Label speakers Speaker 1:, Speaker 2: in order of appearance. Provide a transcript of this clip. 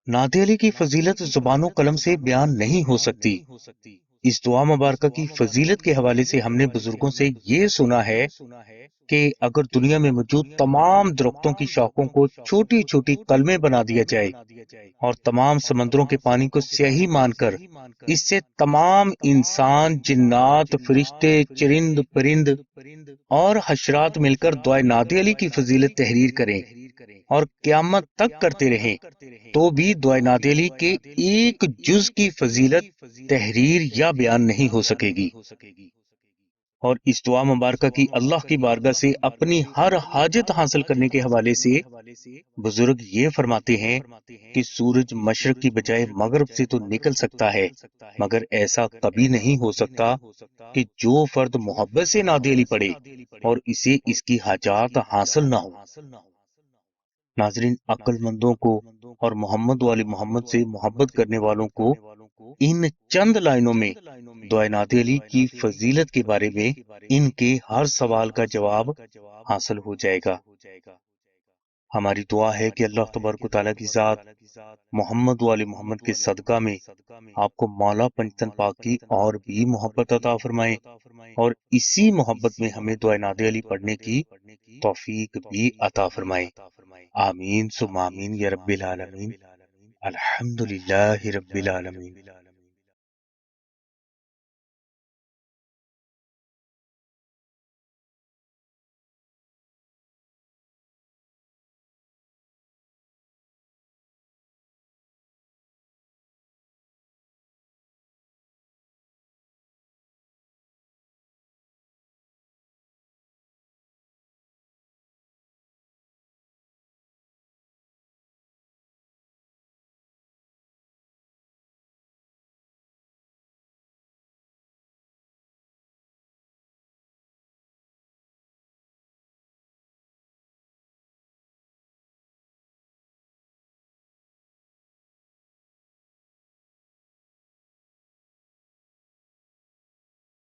Speaker 1: نعت علی کی فضیلت زبان و قلم سے بیان نہیں ہو سکتی۔ اس دعا مبارکہ کی فضیلت کے حوالے سے ہم نے بزرگوں سے یہ سنا ہے کہ اگر دنیا میں موجود تمام درختوں کی شاخوں کو چھوٹی چھوٹی قلمیں بنا دیا جائے اور تمام سمندروں کے پانی کو سیاہی مان کر اس سے تمام انسان، جنات، فرشتے، چرند پرند اور حشرات مل کر دعائے نعت علی کی فضیلت تحریر کریں اور قیامت تک کرتے رہیں تو بھی دعائے نعت علی کے ایک جز کی فضیلت تحریر یا بیان نہیں ہو سکے گی۔ اور اس دعا مبارکہ کی اللہ کی بارگاہ سے اپنی ہر حاجت حاصل کرنے کے حوالے سے بزرگ یہ فرماتے ہیں کہ سورج مشرق کی بجائے مغرب سے تو نکل سکتا ہے، مگر ایسا کبھی نہیں ہو سکتا کہ جو فرد محبت سے نعت علی پڑھے اور اسے اس کی حاجات حاصل نہ ہو۔ ناظرین، عقل مندوں کو اور محمد والی محمد سے محبت کرنے والوں کو ان چند لائنوں میں دعائے نعت علی کی فضیلت کے بارے میں ان کے ہر سوال کا جواب حاصل ہو جائے گا۔ ہماری دعا ہے کہ اللہ تبارک و تعالیٰ کی ذات محمد والی محمد کے صدقہ میں آپ کو مولا پنجتن پاک کی اور بھی محبت عطا فرمائے اور اسی محبت میں ہمیں دعائے نعت علی پڑھنے کی توفیق بھی عطا فرمائے۔ آمین ثم آمین یا رب العالمین۔ الحمد للہ رب العالمین۔